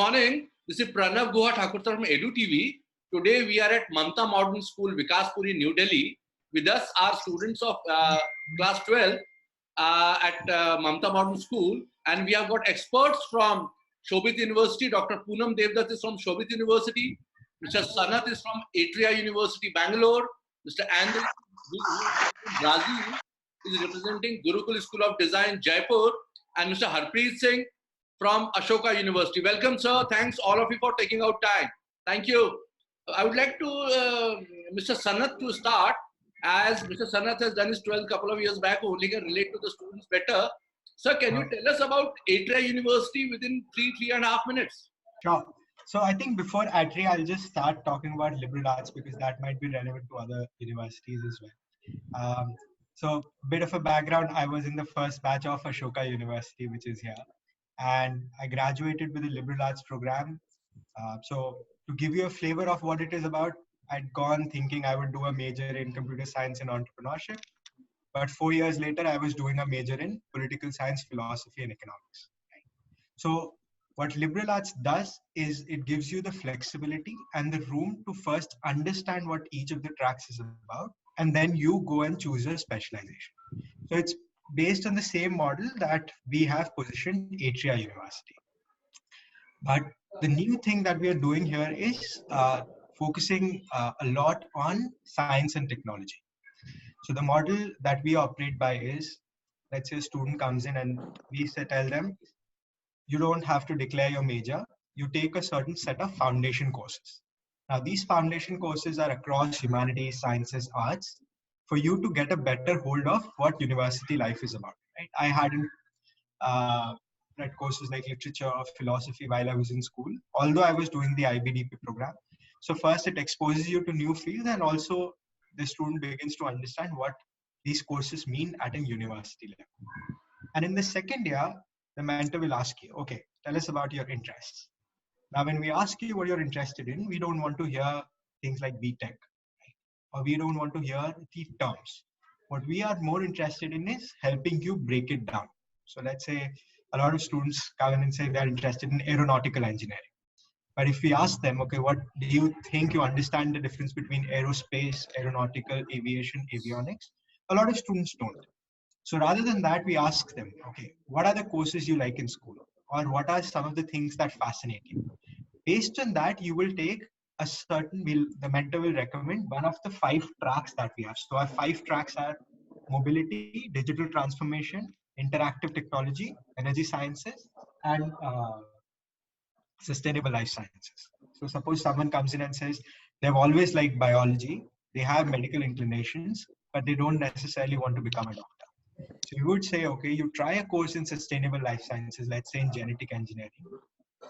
morning. This is Pranav Guha Thakurta from Edu TV. Today we are at Mamta Modern School, Vikaspuri, New Delhi. With us are students of class 12 at Mamta Modern School, and we have got experts from Shobhit University. Dr. Poonam Devdutt is from Shobhit University. Mr. Sanat is from Atria University, Bangalore. Mr. Andrew from Brazil is representing Gurukul School of Design, Jaipur, and Mr. Harpreet Singh from Ashoka University. Welcome, sir. Thanks all of you for taking out time. Thank you. I would like to Mr. Sanat to start, as Mr. Sanat has done his 12 couple of years back, who only can relate to the students better. Sir, can you tell us about Atria University within 3.5 minutes? Sure. So I think before Atria, I'll just start talking about liberal arts because that might be relevant to other universities as well. So bit of a background, I was in the first batch of Ashoka University, which is here, and I graduated with a liberal arts program. So to give you a flavor of what it is about, I'd gone thinking I would do a major in computer science and entrepreneurship. But 4 years later, I was doing a major in political science, philosophy, and economics. So what liberal arts does is it gives you the flexibility and the room to first understand what each of the tracks is about, and then you go and choose your specialization. So it's based on the same model that we have positioned Atria University. But the new thing that we are doing here is focusing a lot on science and technology. So the model that we operate by is, let's say a student comes in and we tell them, you don't have to declare your major. You take a certain set of foundation courses. Now, these foundation courses are across humanities, sciences, arts, for you to get a better hold of what university life is about. Right? I hadn't read courses like literature or philosophy while I was in school, although I was doing the IBDP program. So first, it exposes you to new fields, and also the student begins to understand what these courses mean at a university level. And in the second year, the mentor will ask you, okay, tell us about your interests. Now, when we ask you what you're interested in, we don't want to hear things like BTech, right? Or we don't want to hear the terms. What we are more interested in is helping you break it down. So let's say a lot of students come in and say they're interested in aeronautical engineering. But if we ask them, okay, what do you think you understand the difference between aerospace, aeronautical, aviation, avionics? A lot of students don't. So rather than that, we ask them, okay, what are the courses you like in school? Or what are some of the things that fascinate you? Based on that, you will take a certain, the mentor will recommend one of the 5 tracks that we have. So our 5 tracks are mobility, digital transformation, interactive technology, energy sciences, and sustainable life sciences. So suppose someone comes in and says they've always liked biology, they have medical inclinations, but they don't necessarily want to become a doctor. So you would say, okay, you try a course in sustainable life sciences, let's say in genetic engineering.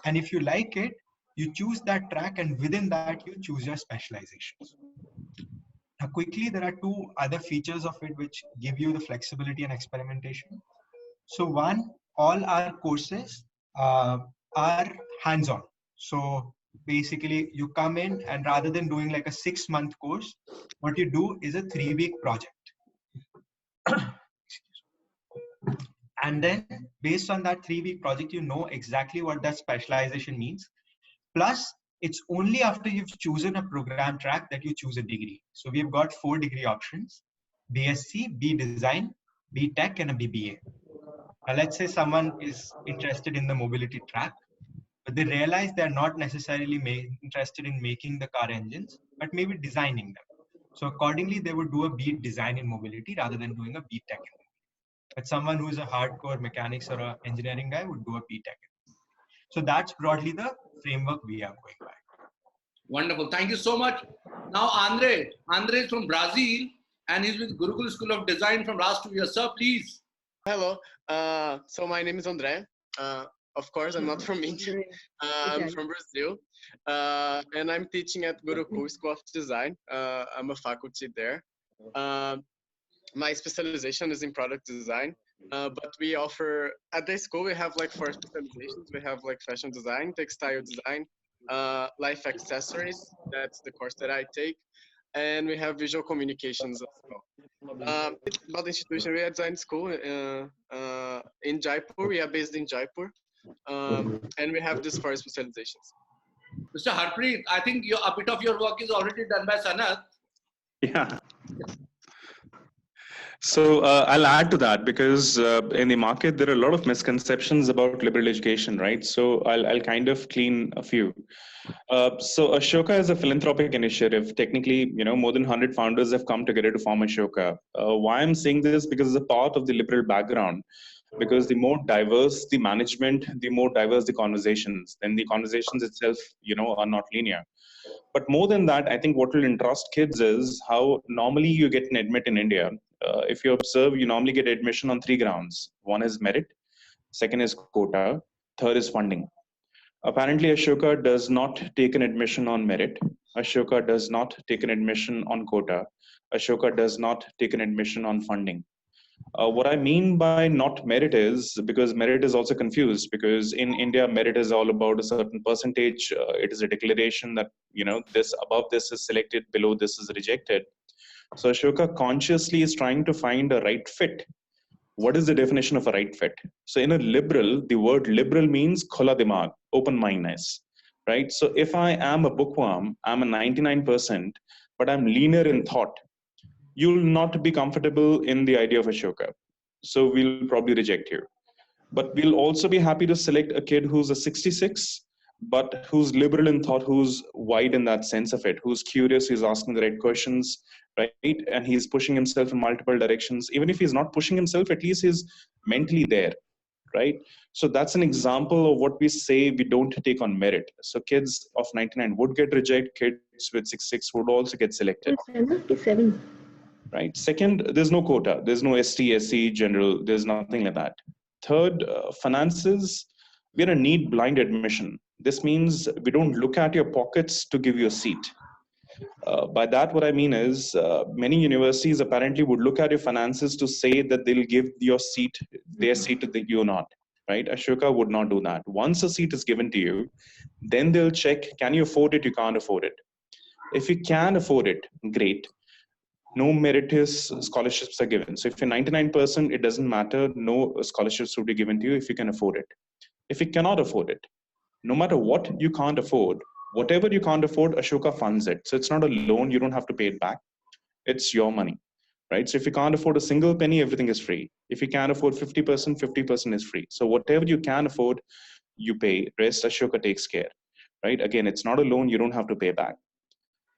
And if you like it, you choose that track, and within that, you choose your specializations. Now, quickly, there are 2 other features of it which give you the flexibility and experimentation. So one, all our courses are hands-on. So basically, you come in and rather than doing like a 6-month course, what you do is a 3-week project. And then based on that 3-week project, you know exactly what that specialization means. Plus, it's only after you've chosen a program track that you choose a degree. So we've got 4 degree options: BSc, B Design, B Tech, and a BBA. Now, let's say someone is interested in the mobility track, but they realize they're not necessarily interested in making the car engines, but maybe designing them. So accordingly, they would do a B Design in mobility rather than doing a B Tech. But someone who is a hardcore mechanics or an engineering guy would do a B Tech. So that's broadly the framework we are going by. Wonderful. Thank you so much. Now, Andre is from Brazil and he's with Gurukul School of Design from last 2 years. Sir, please. Hello. So my name is Andre. Of course, I'm not from India. I'm from Brazil. And I'm teaching at Gurukul School of Design. I'm a faculty there. My specialization is in product design. But we offer, at the school, we have like 4 specializations. We have like fashion design, textile design, life accessories. That's the course that I take. And we have visual communications as well. It's about the institution. We are design school in Jaipur. We are based in Jaipur. And we have this for specializations. Mr. Harpreet, I think a bit of your work is already done by Sanat. Yeah. So I'll add to that because in the market, there are a lot of misconceptions about liberal education, right? So I'll kind of clean a few. So Ashoka is a philanthropic initiative. Technically, more than 100 founders have come together to form Ashoka. Why I'm saying this? Because it's a part of the liberal background. Because the more diverse the management, the more diverse the conversations. Then the conversations itself, are not linear. But more than that, I think what will interest kids is how normally you get an admit in India. If you observe, you normally get admission on 3 grounds. One is merit, second is quota, third is funding. Apparently, Ashoka does not take an admission on merit. Ashoka does not take an admission on quota. Ashoka does not take an admission on funding. What I mean by not merit is because merit is also confused because in India, merit is all about a certain percentage. It is a declaration that, this above this is selected, below this is rejected. So Ashoka consciously is trying to find a right fit. What is the definition of a right fit? So in a liberal, the word liberal means khola dimag, open mindedness, right? So if I am a bookworm, I'm a 99%, but I'm leaner in thought, you'll not be comfortable in the idea of Ashoka. So we'll probably reject you. But we'll also be happy to select a kid who's a 66, but who's liberal in thought, who's wide in that sense of it, who's curious, who's asking the right questions, right? And he's pushing himself in multiple directions. Even if he's not pushing himself, at least he's mentally there, right? So that's an example of what we say we don't take on merit. So kids of 99 would get rejected, kids with 66 would also get selected. Right. Second, there's no quota. There's no ST, SC, general. There's nothing like that. Third, finances, we're a need blind admission. This means we don't look at your pockets to give you a seat. By that, what I mean is many universities apparently would look at your finances to say that they'll give their seat to you or not. Right? Ashoka would not do that. Once a seat is given to you, then they'll check, can you afford it? You can't afford it. If you can afford it, great. No meritorious scholarships are given. So if you're 99%, it doesn't matter. No scholarships will be given to you if you can afford it. If you cannot afford it, no matter what you can't afford, whatever you can't afford, Ashoka funds it. So it's not a loan. You don't have to pay it back. It's your money, right? So if you can't afford a single penny, everything is free. If you can't afford 50%, 50% is free. So whatever you can afford, you pay. Rest, Ashoka takes care, right? Again, it's not a loan. You don't have to pay back.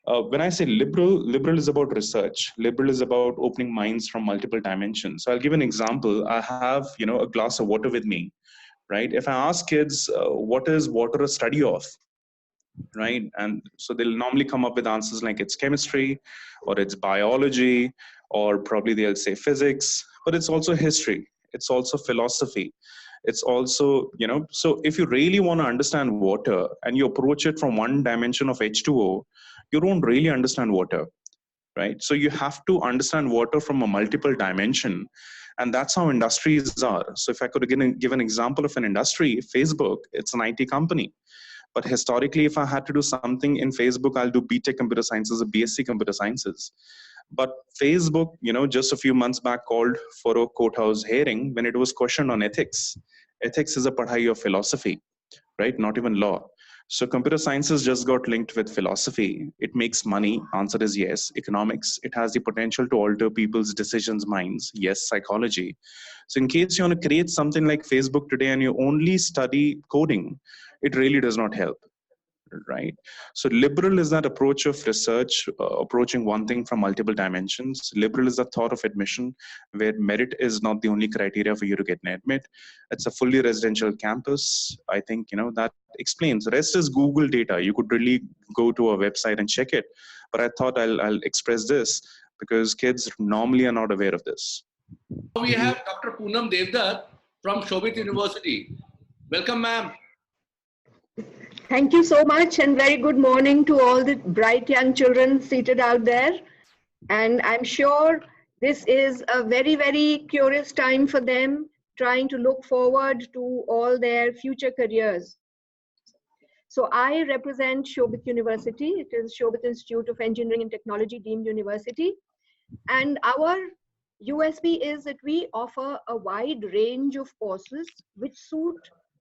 When I say liberal is about research. Liberal is about opening minds from multiple dimensions. So I'll give an example. I have, a glass of water with me, right? If I ask kids, what is water a study of, right? And so they'll normally come up with answers like it's chemistry, or it's biology, or probably they'll say physics, but it's also history. It's also philosophy. It's also, so if you really want to understand water and you approach it from one dimension of H2O, you don't really understand water, right? So you have to understand water from a multiple dimension. And that's how industries are. So if I could give an example of an industry, Facebook, it's an IT company. But historically, if I had to do something in Facebook, I'll do BTech Computer Sciences or BSc Computer Sciences. But Facebook, just a few months back called for a courthouse hearing when it was questioned on ethics. Ethics is a padhai of philosophy, right? Not even law. So computer sciences just got linked with philosophy. It makes money. Answer is yes. Economics, it has the potential to alter people's decisions, minds. Yes. Psychology. So in case you want to create something like Facebook today and you only study coding, it really does not help. Right. So liberal is that approach of research, approaching one thing from multiple dimensions. Liberal is the thought of admission where merit is not the only criteria for you to get an admit. It's a fully residential campus. I think, that explains. The rest is Google data. You could really go to a website and check it. But I thought I'll express this because kids normally are not aware of this. We have Dr. Poonam Devdutt from Shobhit University. Welcome, ma'am. Thank you so much and very good morning to all the bright young children seated out there. And I'm sure this is a very, very curious time for them, trying to look forward to all their future careers. So I represent Shobhit University. It is Shobhit Institute of Engineering and Technology deemed university. And our USP is that we offer a wide range of courses which suit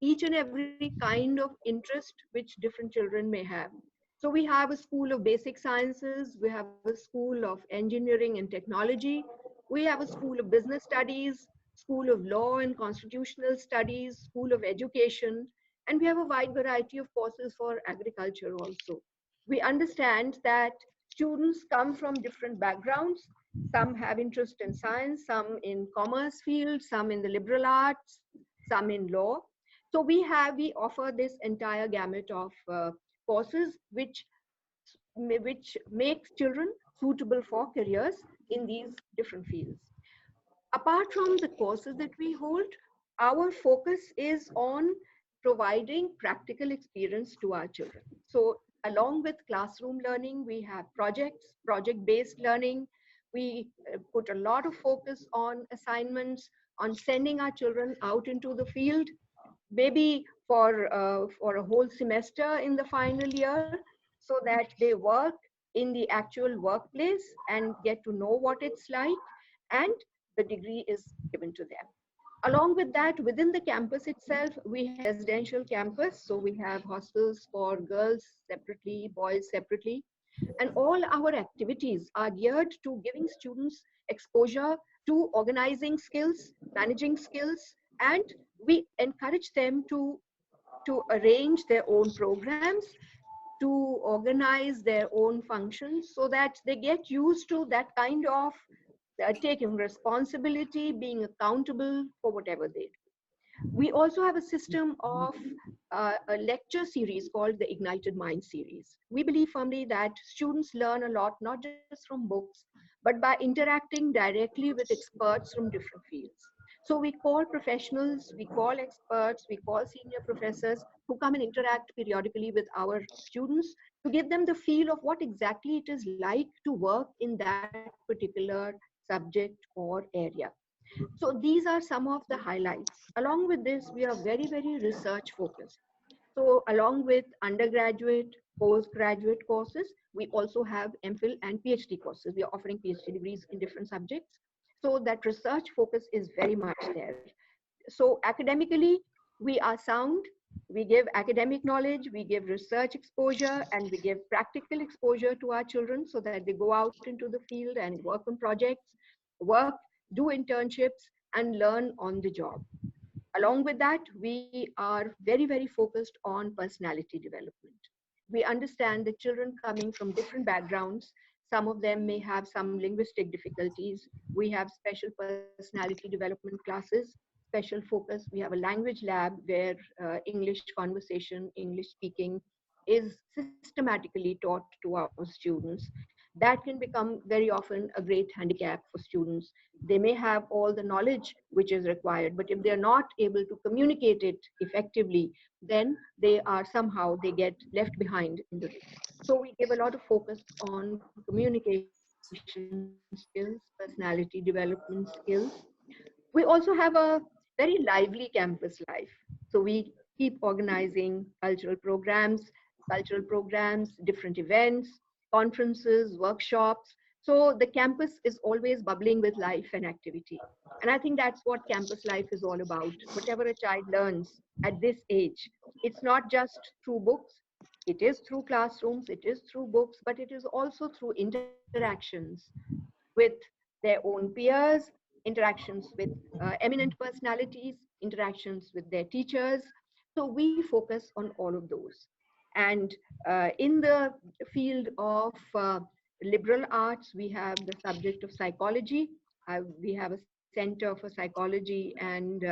each and every kind of interest which different children may have. So we have a school of basic sciences, we have a school of engineering and technology, we have a school of business studies, school of law and constitutional studies, school of education, and we have a wide variety of courses for agriculture also. We understand that students come from different backgrounds. Some have interest in science, some in commerce field, some in the liberal arts, some in law. So we offer this entire gamut of courses which makes children suitable for careers in these different fields. Apart from the courses that we hold, our focus is on providing practical experience to our children. So along with classroom learning, we have projects, project-based learning. We put a lot of focus on assignments, on sending our children out into the field, maybe for a whole semester in the final year, so that they work in the actual workplace and get to know what it's like, and the degree is given to them. Along with that, within the campus itself, we have residential campus. So we have hostels for girls separately, boys separately. And all our activities are geared to giving students exposure to organizing skills, managing skills, and we encourage them to arrange their own programs, to organize their own functions, so that they get used to that kind of taking responsibility, being accountable for whatever they do. We also have a system of a lecture series called the Ignited Mind series. We believe firmly that students learn a lot, not just from books, but by interacting directly with experts from different fields. So we call professionals, we call experts, we call senior professors who come and interact periodically with our students to give them the feel of what exactly it is like to work in that particular subject or area. So these are some of the highlights. Along with this, we are very, very research focused. So along with undergraduate, postgraduate courses, we also have MPhil and PhD courses. We are offering PhD degrees in different subjects. So that research focus is very much there. So academically, we are sound. We give academic knowledge, we give research exposure, and we give practical exposure to our children so that they go out into the field and work on projects, work, do internships, and learn on the job. Along with that, we are very, very focused on personality development. We understand that children coming from different backgrounds, some of them may have some linguistic difficulties. We have special personality development classes, special focus. We have a language lab where English conversation, English speaking is systematically taught to our students. That can become very often a great handicap for students. They may have all the knowledge which is required, but if they're not able to communicate it effectively, then they get left behind in the race. So we give a lot of focus on communication skills, personality development skills. We also have a very lively campus life. So we keep organizing cultural programs, different events, conferences, workshops. So the campus is always bubbling with life and activity. And I think that's what campus life is all about. Whatever a child learns at this age, it's not just through books, it is through classrooms, it is through books, but it is also through interactions with their own peers, interactions with eminent personalities, interactions with their teachers. So we focus on all of those. And in the field of liberal arts, we have the subject of psychology. We have a center for psychology and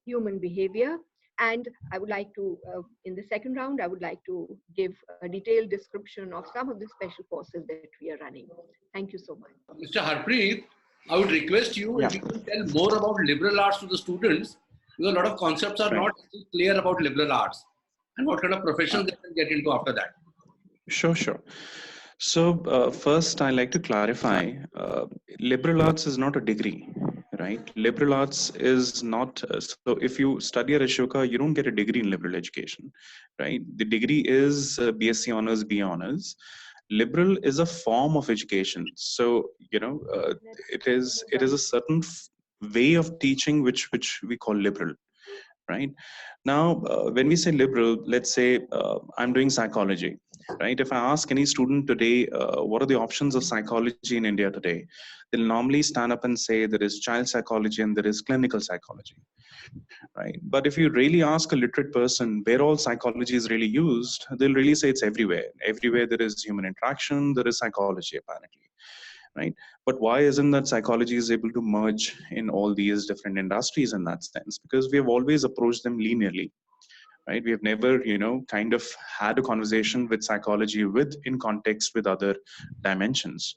human behavior. And I would like to, in the second round, I would like to give a detailed description of some of the special courses that we are running. Thank you so much. Mr. Harpreet, I would request you if you can tell more about liberal arts to the students, because a lot of concepts are not clear about liberal arts and what kind of professions they can get into after that. Sure. So first, I like to clarify, liberal arts is not a degree, right? Liberal arts is not, so if you study at Ashoka, you don't get a degree in liberal education, right? The degree is BSc Honors, B Honors. Liberal is a form of education. So, it is a certain way of teaching which we call liberal, right? Now, when we say liberal, let's say I'm doing psychology, right? If I ask any student today, what are the options of psychology in India today? They'll normally stand up and say there is child psychology and there is clinical psychology, right? But if you really ask a literate person where all psychology is really used, they'll really say it's everywhere. Everywhere there is human interaction, there is psychology apparently, right? But why isn't that psychology is able to merge in all these different industries in that sense? Because we have always approached them linearly, right? We have never, kind of had a conversation with psychology with in context with other dimensions,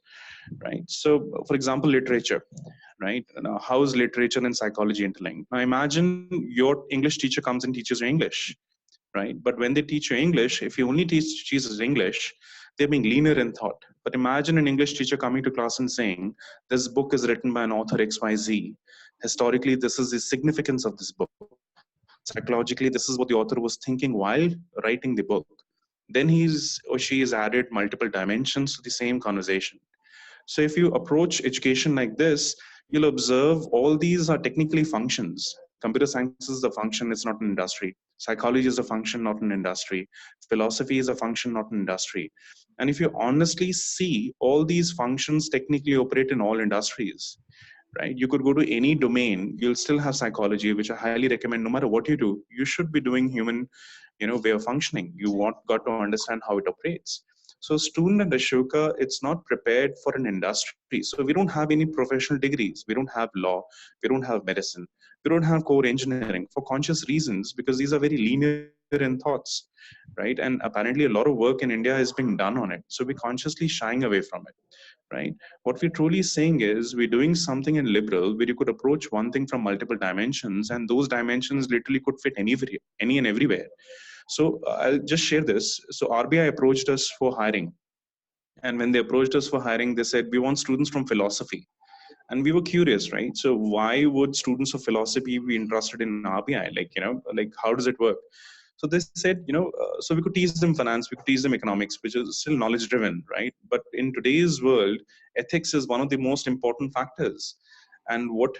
right? So, for example, literature, right? Now, how is literature and psychology interlinked? Now, imagine your English teacher comes and teaches you English, right? But when they teach you English, if you only teaches English, they're being linear in thought. But imagine an English teacher coming to class and saying, this book is written by an author XYZ. Historically, this is the significance of this book. Psychologically, this is what the author was thinking while writing the book. Then he's or she has added multiple dimensions to the same conversation. So if you approach education like this, you'll observe all these are technically functions. Computer science is a function, it's not an industry. Psychology is a function, not an industry. Philosophy is a function, not an industry. And if you honestly see, all these functions technically operate in all industries, right? You could go to any domain, you'll still have psychology, which I highly recommend. No matter what you do, you should be doing human, way of functioning. Got to understand how it operates. So student at Ashoka, it's not prepared for an industry. So we don't have any professional degrees. We don't have law. We don't have medicine. We don't have core engineering for conscious reasons, because these are very linear in thoughts, right? And apparently a lot of work in India is being done on it. So we're consciously shying away from it, right? What we're truly saying is we're doing something in liberal where you could approach one thing from multiple dimensions, and those dimensions literally could fit any and everywhere. So I'll just share this. So RBI approached us for hiring. And when they approached us for hiring, they said, we want students from philosophy. And we were curious, right? So why would students of philosophy be interested in RBI? Like how does it work? So they said, so we could teach them finance, we could teach them economics, which is still knowledge driven, right? But in today's world, ethics is one of the most important factors. And what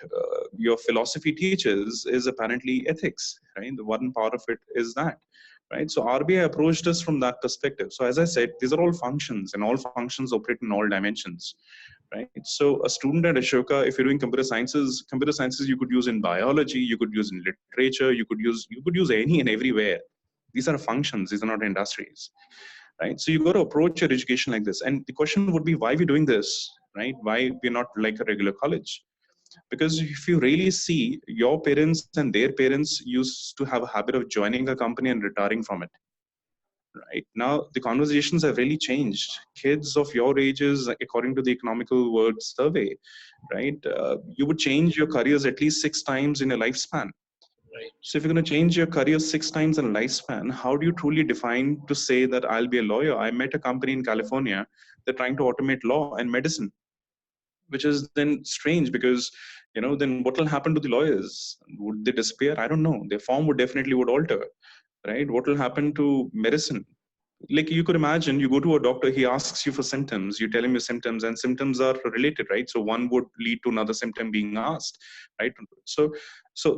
your philosophy teaches is apparently ethics, right? The one part of it is that, right? So RBI approached us from that perspective. So as I said, these are all functions, and all functions operate in all dimensions, right? So a student at Ashoka, if you're doing computer sciences you could use in biology, you could use in literature, you could use any and everywhere. These are functions, these are not industries, right? So you got to approach your education like this. And the question would be, why we're doing this, right? Why we're not like a regular college? Because if you really see, your parents and their parents used to have a habit of joining a company and retiring from it. Right now, the conversations have really changed. Kids of your ages, according to the Economical World Survey, right, you would change your careers at least 6 times in a lifespan. Right. So if you're going to change your career 6 times in a lifespan, how do you truly define to say that I'll be a lawyer? I met a company in California, they're trying to automate law and medicine, which is then strange because, then what will happen to the lawyers? Would they disappear? I don't know. Their form would alter, right? What will happen to medicine? Like you could imagine, you go to a doctor, he asks you for symptoms, you tell him your symptoms, and symptoms are related, right? So one would lead to another symptom being asked, right? So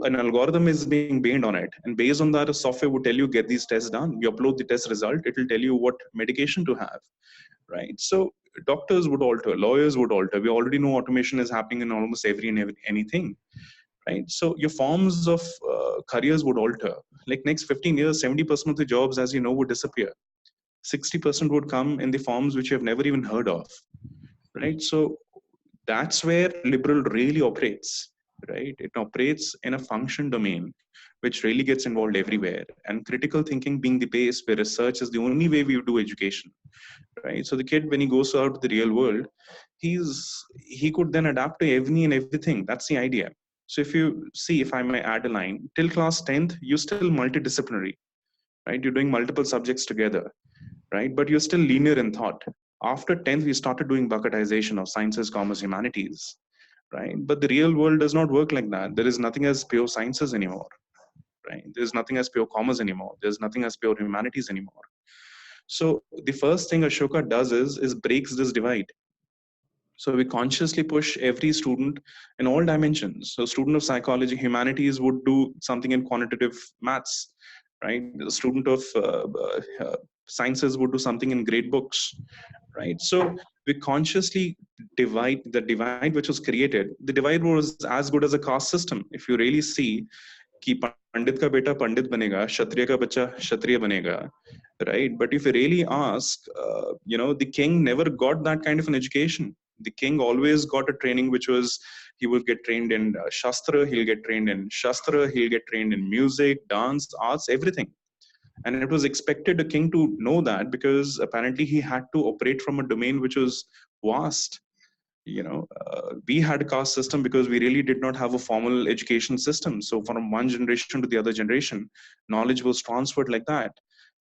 an algorithm is being based on it, and based on that, a software would tell you, get these tests done. You upload the test result, it will tell you what medication to have, right? So doctors would alter, lawyers would alter. We already know automation is happening in almost anything, right? So your forms of careers would alter. Like next 15 years, 70% of the jobs, as you know, would disappear. 60% would come in the forms which you have never even heard of, right? So that's where liberal really operates, right? It operates in a function domain, which really gets involved everywhere. And critical thinking being the base where research is the only way we do education, right? So the kid, when he goes out to the real world, he could then adapt to everything. That's the idea. So if you see, if I may add a line, till class 10th, you're still multidisciplinary, right? You're doing multiple subjects together, right? But you're still linear in thought. After 10th, we started doing bucketization of sciences, commerce, humanities, right? But the real world does not work like that. There is nothing as pure sciences anymore, right? There's nothing as pure commerce anymore. There's nothing as pure humanities anymore. So the first thing Ashoka does is breaks this divide. So we consciously push every student in all dimensions. So student of psychology, humanities would do something in quantitative maths, right? The student of sciences would do something in grade books, right? So we consciously divide the divide which was created. The divide was as good as a caste system. If you really see, कि पंडित का बेटा पंडित बनेगा, क्षत्रिय का बच्चा क्षत्रिय बनेगा, right? But if you really ask, the king never got that kind of an education. The king always got a training which was, he will get trained in Shastra, he'll get trained in Shastra, he'll get trained in music, dance, arts, everything. And it was expected a king to know that because apparently he had to operate from a domain which was vast. We had a caste system because we really did not have a formal education system. So from one generation to the other generation, knowledge was transferred like that.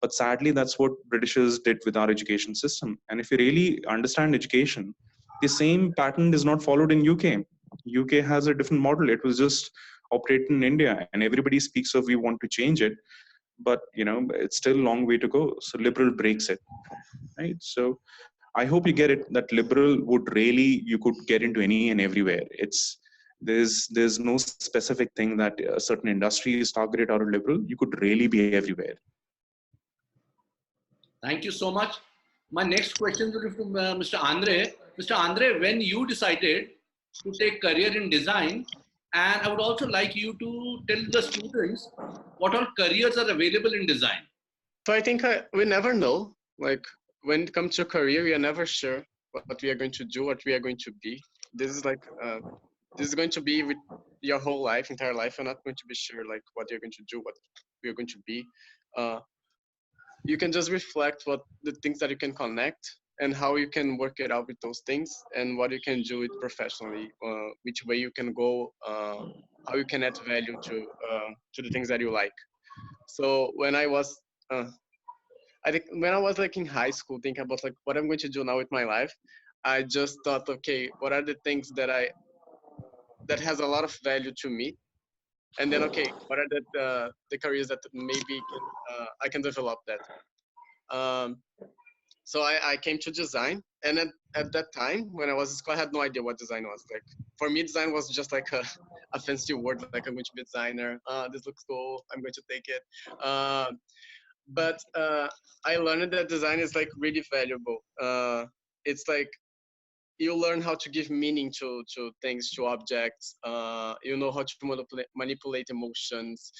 But sadly, that's what Britishers did with our education system. And if you really understand education, the same pattern is not followed in UK. UK has a different model. It was just operated in India, and everybody speaks of we want to change it, but it's still a long way to go. So liberal breaks it, right? So I hope you get it that liberal would really, you could get into any and everywhere. There's no specific thing that a certain industry is targeted or liberal. You could really be everywhere. Thank you so much. My next question will be from Mr. Andre. Mr. Andre, when you decided to take career in design, and I would also like you to tell the students what all careers are available in design. So I think we never know. Like when it comes to career, we are never sure what we are going to do, what we are going to be. This is like this is going to be with your whole life, entire life. You're not going to be sure like what you're going to do, what you're going to be. You can just reflect what the things that you can connect and how you can work it out with those things and what you can do it professionally, which way you can go, how you can add value to the things that you like. So when I was, I think when I was like in high school, thinking about like what I'm going to do now with my life, I just thought, okay, what are the things that that has a lot of value to me? And then, okay, what are the careers that maybe I can develop that? So I came to design, and at that time when I was in school, I had no idea what design was. Like for me, design was just like a fancy word, like I'm going to be a designer. This looks cool, I'm going to take it. But I learned that design is like really valuable. It's like you learn how to give meaning to things, to objects. You know how to manipulate emotions.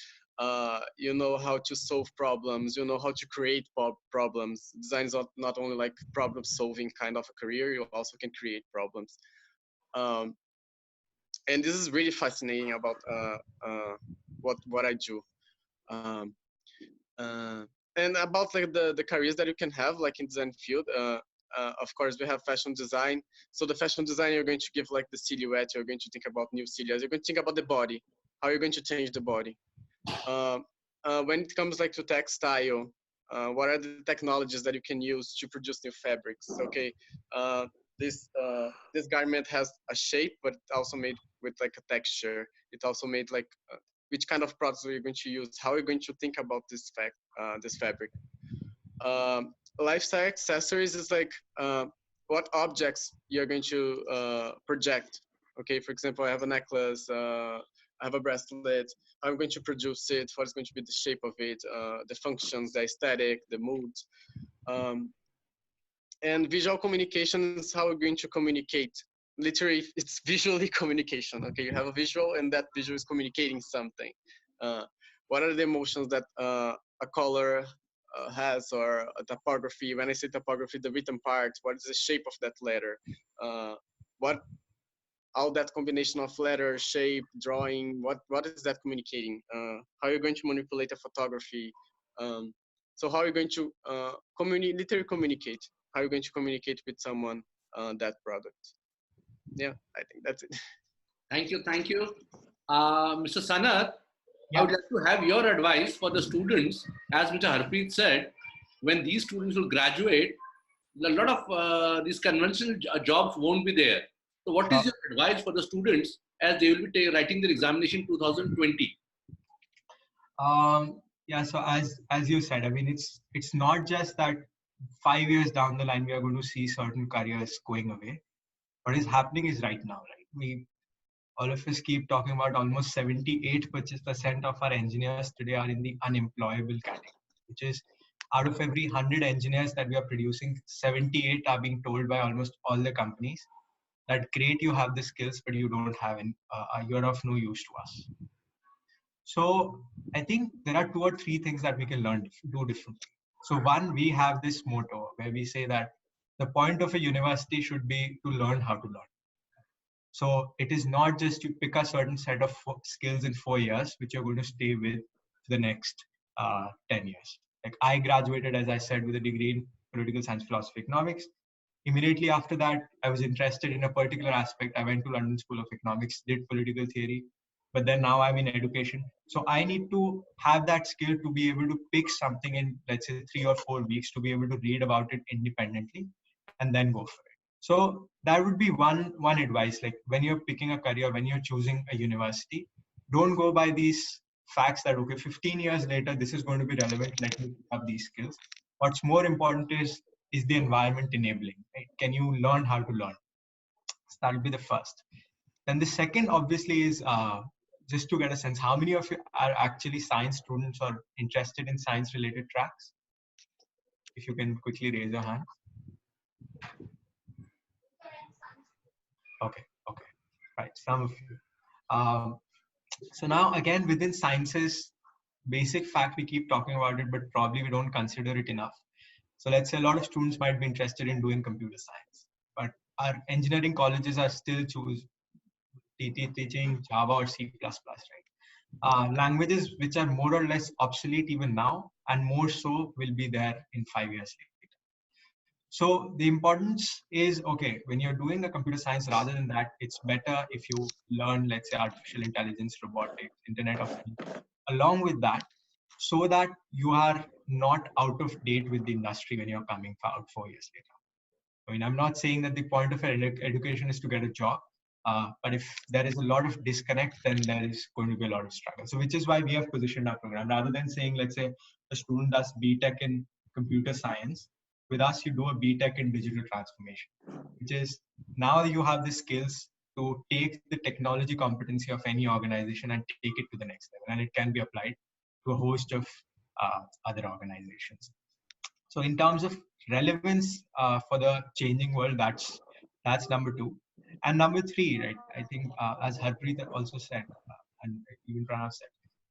You know how to solve problems. You know how to create problems. Design is not only like problem solving kind of a career. You also can create problems. And this is really fascinating about what I do. And about like the careers that you can have like in design field. Of course, we have fashion design. So the fashion design, you're going to give like the silhouette. You're going to think about new silhouettes. You're going to think about the body. How you're going to change the body. When it comes like to textile, what are the technologies that you can use to produce new fabrics? Okay, this garment has a shape, but it also made with like a texture. It also made like which kind of products are you going to use? How are you going to think about this fabric? Lifestyle accessories is like what objects you're going to project. Okay, for example, I have a necklace, I have a bracelet. I'm going to produce it. What is going to be the shape of it, the functions, the aesthetic, the mood. And visual communication is how we're going to communicate. Literally, it's visually communication. Okay, you have a visual, and that visual is communicating something. What are the emotions that a color has, or a typography? When I say typography, the written part, what is the shape of that letter? All that combination of letter, shape, drawing, what is that communicating? How are you going to manipulate a photography? So how are you going to literally communicate? How are you going to communicate with someone that product? Yeah, I think that's it. Thank you. Mr. Sanat, I would like to have your advice for the students. As Mr. Harpreet said, when these students will graduate, a lot of these conventional jobs won't be there. So what is your advice for the students as they will be writing their examination 2020? Yeah, so as you said, I mean, it's not just that 5 years down the line we are going to see certain careers going away, What is happening is right now, right? All of us keep talking about almost 78% of our engineers today are in the unemployable category, which is out of every 100 engineers that we are producing, 78 are being told by almost all the companies that great, you have the skills, but you don't have any, you're of no use to us. So I think there are 2 or 3 things that we can do differently. So one, we have this motto where we say that the point of a university should be to learn how to learn. So it is not just you pick a certain set of skills in 4 years, which you're going to stay with for the next 10 years. Like I graduated, as I said, with a degree in political science, philosophy, economics. Immediately after that, I was interested in a particular aspect. I went to London School of Economics, did political theory, but then now I'm in education. So I need to have that skill to be able to pick something in, let's say, 3 or 4 weeks to be able to read about it independently and then go for it. So that would be one advice. Like when you're picking a career, when you're choosing a university, don't go by these facts that, okay, 15 years later, this is going to be relevant. Let me pick up these skills. What's more important is the environment enabling, right? Can you learn how to learn? So that'll be the first. Then the second, obviously, is just to get a sense, how many of you are actually science students or interested in science related tracks? If you can quickly raise your hand. Okay, right, some of you. So now again, within sciences, basic fact, we keep talking about it, but probably we don't consider it enough. So let's say a lot of students might be interested in doing computer science, but our engineering colleges are still teaching Java or C++, right? Languages which are more or less obsolete even now, and more so will be there in 5 years later. So the importance is, okay, when you're doing a computer science, rather than that, it's better if you learn, let's say, artificial intelligence, robotics, Internet of Things, along with that, so that you are not out of date with the industry when you're coming out 4 years later. I mean, I'm not saying that the point of education is to get a job, but if there is a lot of disconnect, then there is going to be a lot of struggle. So which is why we have positioned our program, rather than saying, let's say, a student does BTech in computer science. With us, you do a BTech in digital transformation, which is now you have the skills to take the technology competency of any organization and take it to the next level. And it can be applied to a host of other organizations. So in terms of relevance for the changing world, that's number 2. And number 3, right? I think as Harpreet also said, and even Pranav said,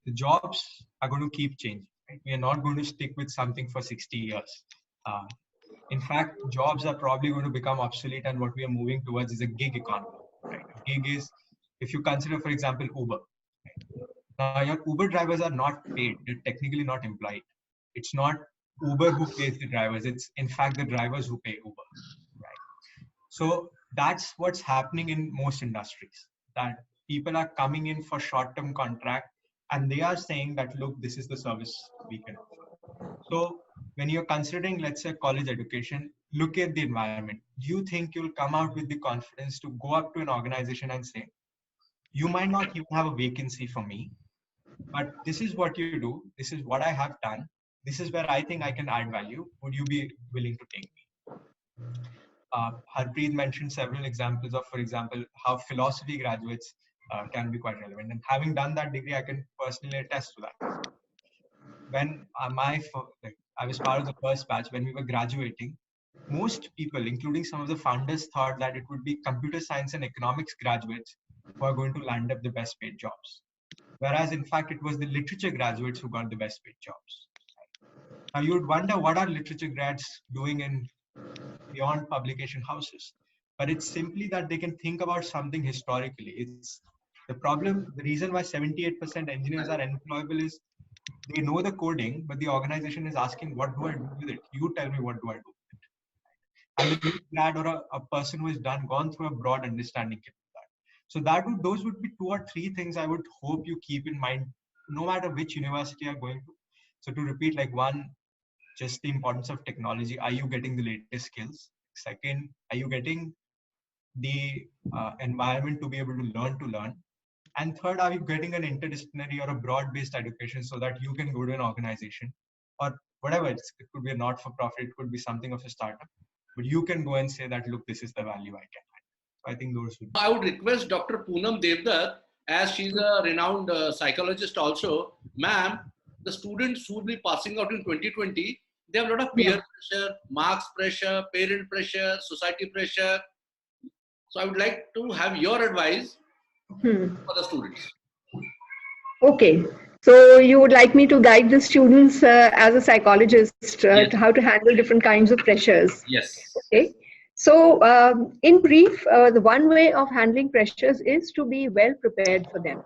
the jobs are going to keep changing. Right? We are not going to stick with something for 60 years. In fact, jobs are probably going to become obsolete, and what we are moving towards is a gig economy. Right? A gig is, if you consider, for example, Uber. Right? Now, your Uber drivers are not paid; they're technically not employed. It's not Uber who pays the drivers; it's in fact the drivers who pay Uber. Right? So that's what's happening in most industries. That people are coming in for short-term contract, and they are saying that, look, this is the service we can offer. So when you're considering, let's say, college education, look at the environment. Do you think you'll come out with the confidence to go up to an organization and say, you might not even have a vacancy for me, but this is what you do, this is what I have done, this is where I think I can add value, would you be willing to take me? Harpreet mentioned several examples of, for example, how philosophy graduates can be quite relevant. And having done that degree, I can personally attest to that. When I was part of the first batch, when we were graduating, most people, including some of the founders, thought that it would be computer science and economics graduates who are going to land up the best paid jobs. Whereas in fact, it was the literature graduates who got the best paid jobs. Now you would wonder, what are literature grads doing in beyond publication houses? But it's simply that they can think about something historically. It's the problem. The reason why 78% engineers are unemployable is they know the coding, but the organization is asking, what do I do with it? You tell me, what do I do with it? And the new grad or a person who has gone through a broad understanding can do that. So those would be 2 or 3 things I would hope you keep in mind, no matter which university you're going to. So to repeat, like, 1, just the importance of technology. Are you getting the latest skills? Second, are you getting the environment to be able to learn? And third, are you getting an interdisciplinary or a broad-based education so that you can go to an organization or whatever, it could be a not-for-profit, it could be something of a startup, but you can go and say that, look, this is the value I can add. I think those would be. I would request Dr. Poonam Devdutt, as she's a renowned psychologist also. Ma'am, the students who will be passing out in 2020, they have a lot of peer pressure, marks pressure, parent pressure, society pressure. So I would like to have your advice for the students. Okay. So you would like me to guide the students as a psychologist Yes. to how to handle different kinds of pressures. Yes. Okay. So in brief, the one way of handling pressures is to be well prepared for them.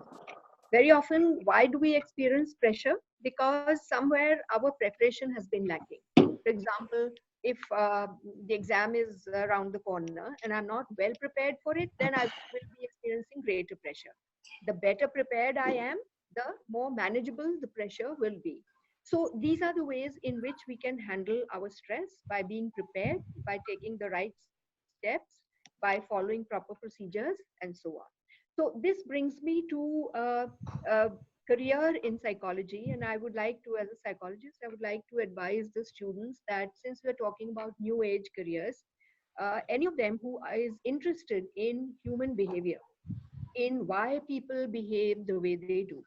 Very often, why do we experience pressure? Because somewhere our preparation has been lacking. For example, if the exam is around the corner and I'm not well prepared for it, then I will be experiencing greater pressure. The better prepared I am, the more manageable the pressure will be. So these are the ways in which we can handle our stress: by being prepared, by taking the right steps, by following proper procedures, and so on. So this brings me to a career in psychology, and I would like to, as a psychologist, I would like to advise the students that since we're talking about new age careers, any of them who is interested in human behavior, in why people behave the way they do,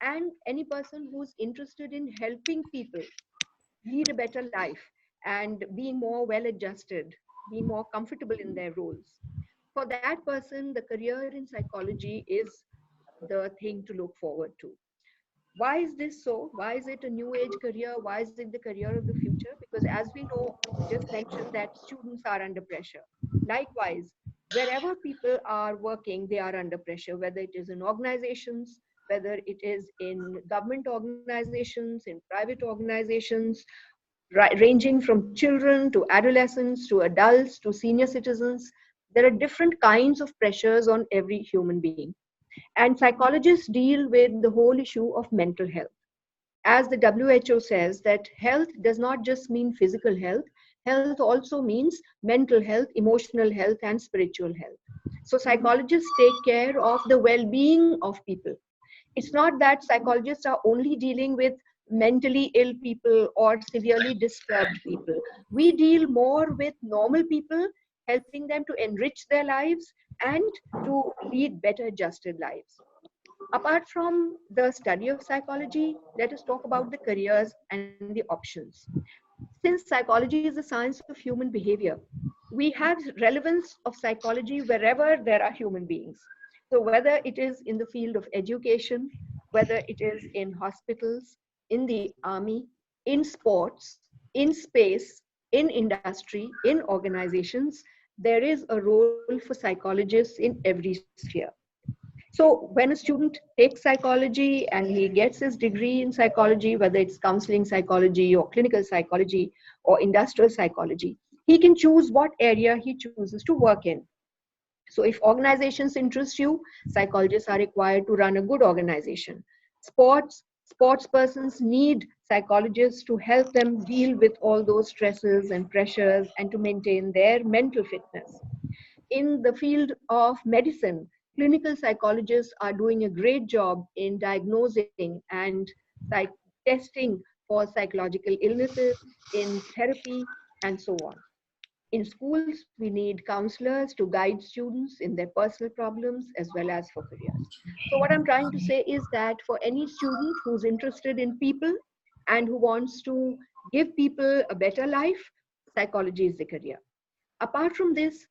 and any person who's interested in helping people lead a better life and being more well adjusted, being more comfortable in their roles, for that person, the career in psychology is the thing to look forward to. Why is this so? Why is it a new age career? Why is it the career of the future? Because as we know, just mentioned that students are under pressure. Likewise, wherever people are working, they are under pressure, whether it is in organizations, whether it is in government organizations, in private organizations, ranging from children to adolescents to adults to senior citizens. There are different kinds of pressures on every human being. And psychologists deal with the whole issue of mental health. As the WHO says, that health does not just mean physical health, health also means mental health, emotional health, and spiritual health. So psychologists take care of the well-being of people. It's not that psychologists are only dealing with mentally ill people or severely disturbed people. We deal more with normal people, helping them to enrich their lives and to lead better adjusted lives. Apart from the study of psychology, let us talk about the careers and the options. Since psychology is the science of human behavior, we have relevance of psychology wherever there are human beings. So whether it is in the field of education, whether it is in hospitals, in the army, in sports, in space, in industry, in organizations, there is a role for psychologists in every sphere. So when a student takes psychology and he gets his degree in psychology, whether it's counseling psychology or clinical psychology or industrial psychology, he can choose what area he chooses to work in. So if organizations interest you, psychologists are required to run a good organization. Sports persons need psychologists to help them deal with all those stresses and pressures and to maintain their mental fitness. In the field of medicine, clinical psychologists are doing a great job in diagnosing and testing for psychological illnesses, in therapy, and so on. In schools, we need counselors to guide students in their personal problems as well as for careers. So what I'm trying to say is that for any student who's interested in people and who wants to give people a better life, psychology is the career. Apart from this,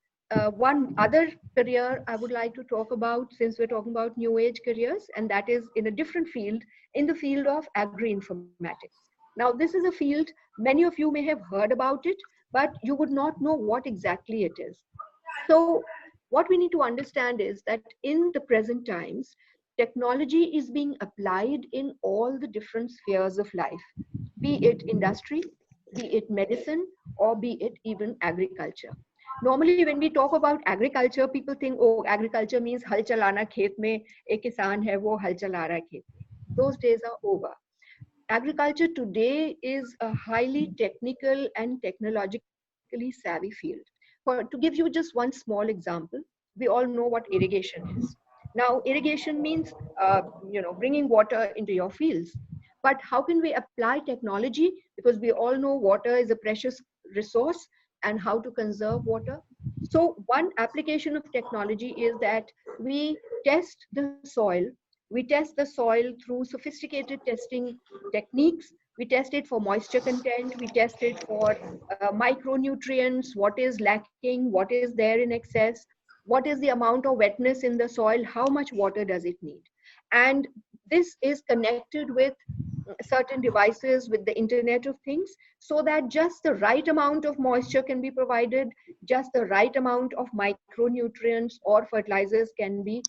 one other career I would like to talk about, since we're talking about new age careers, and that is in a different field, in the field of agri-informatics. Now, this is a field, many of you may have heard about it, but you would not know what exactly it is. So what we need to understand is that in the present times, technology is being applied in all the different spheres of life, be it industry, be it medicine, or be it even agriculture. Normally, when we talk about agriculture, people think, oh, agriculture means hal chalana khet mein, ek kisan hai, wo hal chala raha hai khet mein. Those days are over. Agriculture today is a highly technical and technologically savvy field. To give you just one small example, we all know what irrigation is. Now, irrigation means, bringing water into your fields. But how can we apply technology? Because we all know water is a precious resource and how to conserve water. So one application of technology is that we test the soil. We test the soil through sophisticated testing techniques. We test it for moisture content. We test it for micronutrients, what is lacking, what is there in excess, what is the amount of wetness in the soil, how much water does it need. And this is connected with certain devices, with the Internet of Things, so that just the right amount of moisture can be provided, just the right amount of micronutrients or fertilizers can be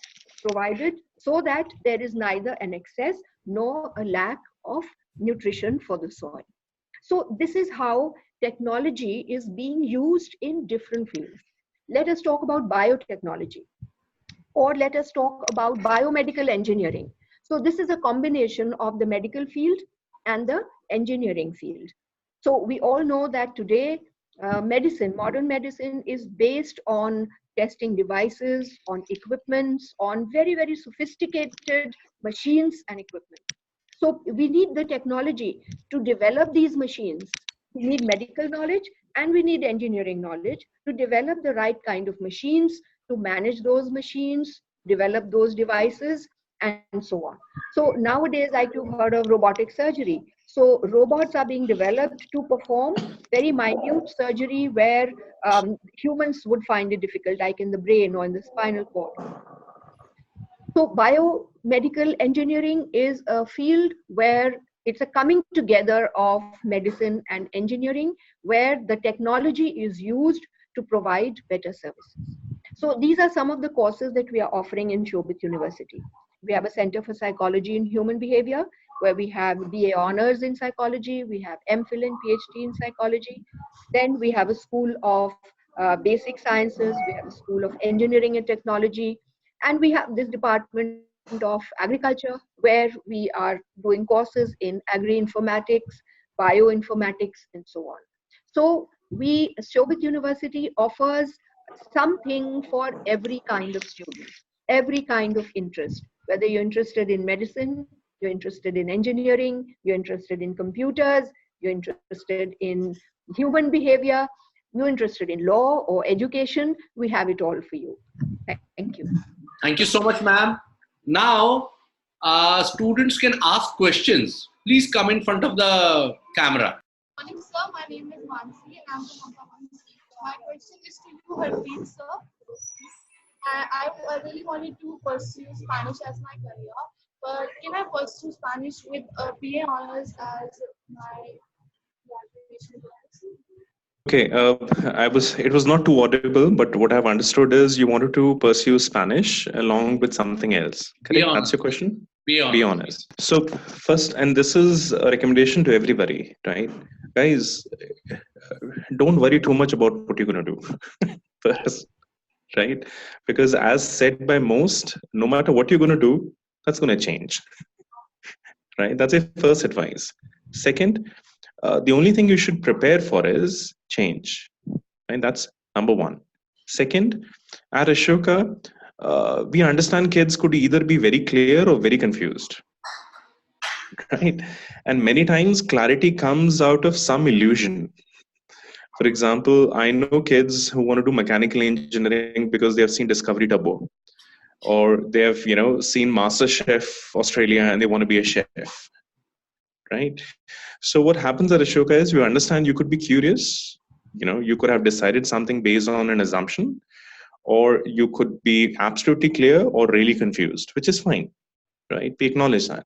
provided, so that there is neither an excess nor a lack of nutrition for the soil. So this is how technology is being used in different fields. Let us talk about biotechnology, or let us talk about biomedical engineering. So this is a combination of the medical field and the engineering field. So we all know that today modern medicine is based on testing devices, on equipments, on very, very sophisticated machines and equipment. So we need the technology to develop these machines. We need medical knowledge and we need engineering knowledge to develop the right kind of machines, to manage those machines, develop those devices, and so on. So nowadays, like you've heard of robotic surgery. So robots are being developed to perform very minute surgery where humans would find it difficult, like in the brain or in the spinal cord. So biomedical engineering is a field where it's a coming together of medicine and engineering, where the technology is used to provide better services. So these are some of the courses that we are offering in Shobhit University. We have a Center for Psychology and Human Behavior, where we have BA Honors in Psychology, we have MPhil and PhD in Psychology. Then we have a School of Basic Sciences, we have a School of Engineering and Technology, and we have this Department of Agriculture, where we are doing courses in agri-informatics, bioinformatics, and so on. So Shobhit University offers something for every kind of student, every kind of interest, whether you're interested in medicine, you're interested in engineering, you're interested in computers, you're interested in human behavior, you're interested in law or education, we have it all for you. Thank you. Thank you so much, ma'am. Now, students can ask questions. Please come in front of the camera. Good morning, sir. My name is Mansi and I'm from Bangalore. My question is to you, Harpreet, sir. I really wanted to pursue Spanish as my career, but can I pursue Spanish with a BA Honors as my graduation class? Okay, it was not too audible, but what I've understood is you wanted to pursue Spanish along with something else. Correct? That's your question? Be honest. So first, and this is a recommendation to everybody, right? Guys, don't worry too much about what you're going to do first, right? Because as said by most, no matter what you're going to do, that's going to change, right? That's your first advice. Second, the only thing you should prepare for is change, and that's number one. Second, at Ashoka, we understand kids could either be very clear or very confused, right? And many times clarity comes out of some illusion. For example, I know kids who want to do mechanical engineering because they have seen Discovery Turbo, or they have, seen MasterChef Australia and they want to be a chef, right? So what happens at Ashoka is you understand you could be curious, you could have decided something based on an assumption, or you could be absolutely clear or really confused, which is fine, right? We acknowledge that.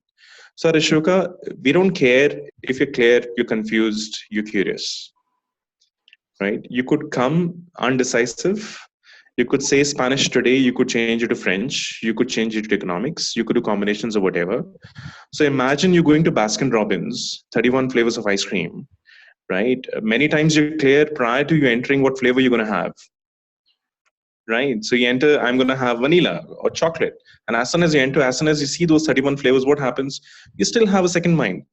So at Ashoka, we don't care if you're clear, you're confused, you're curious, right? You could come undecisive. You could say Spanish today, you could change it to French, you could change it to economics, you could do combinations of whatever. So imagine you're going to Baskin Robbins, 31 flavors of ice cream, right? Many times you're clear prior to you entering what flavor you're going to have, right? So you enter, I'm going to have vanilla or chocolate. And as soon as you enter, as soon as you see those 31 flavors, what happens? You still have a second mind.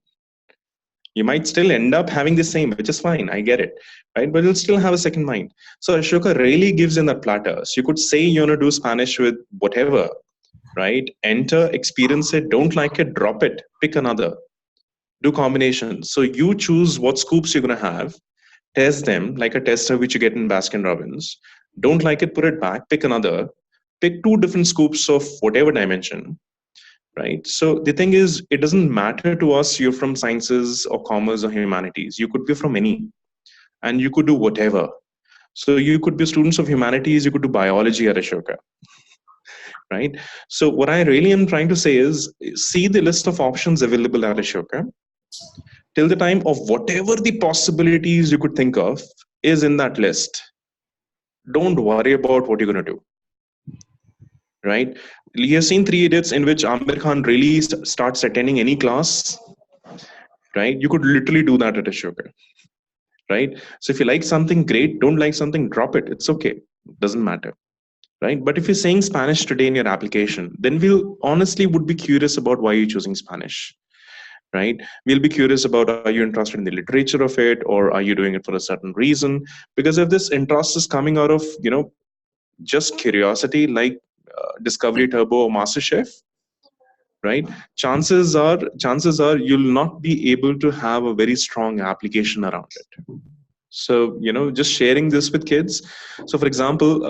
You might still end up having the same, which is fine. I get it, right? But you'll still have a second mind. So Ashoka really gives in that platter. So you could say you want to do Spanish with whatever, right? Enter, experience it, don't like it, drop it, pick another, do combinations. So you choose what scoops you're going to have, test them like a tester which you get in Baskin Robbins, Don't like it, put it back, pick another, pick 2 different scoops of whatever dimension, right? So the thing is, it doesn't matter to us you're from sciences or commerce or humanities. You could be from any, and you could do whatever. So you could be students of humanities, you could do biology at Ashoka, right? So what I really am trying to say is, see the list of options available at Ashoka till the time of whatever the possibilities you could think of is in that list. Don't worry about what you're going to do, right? You have seen Three Idiots, in which Amir Khan really starts attending any class, right? You could literally do that at Ashoka, right? So if you like something, great. Don't like something, drop it. It's okay. It doesn't matter, right? But if you're saying Spanish today in your application, then we'll honestly would be curious about why you're choosing Spanish, right? We'll be curious about, are you interested in the literature of it, or are you doing it for a certain reason? Because if this interest is coming out of, just curiosity, like Discovery Turbo or MasterChef, right? Chances are you'll not be able to have a very strong application around it. So, just sharing this with kids. So, for example,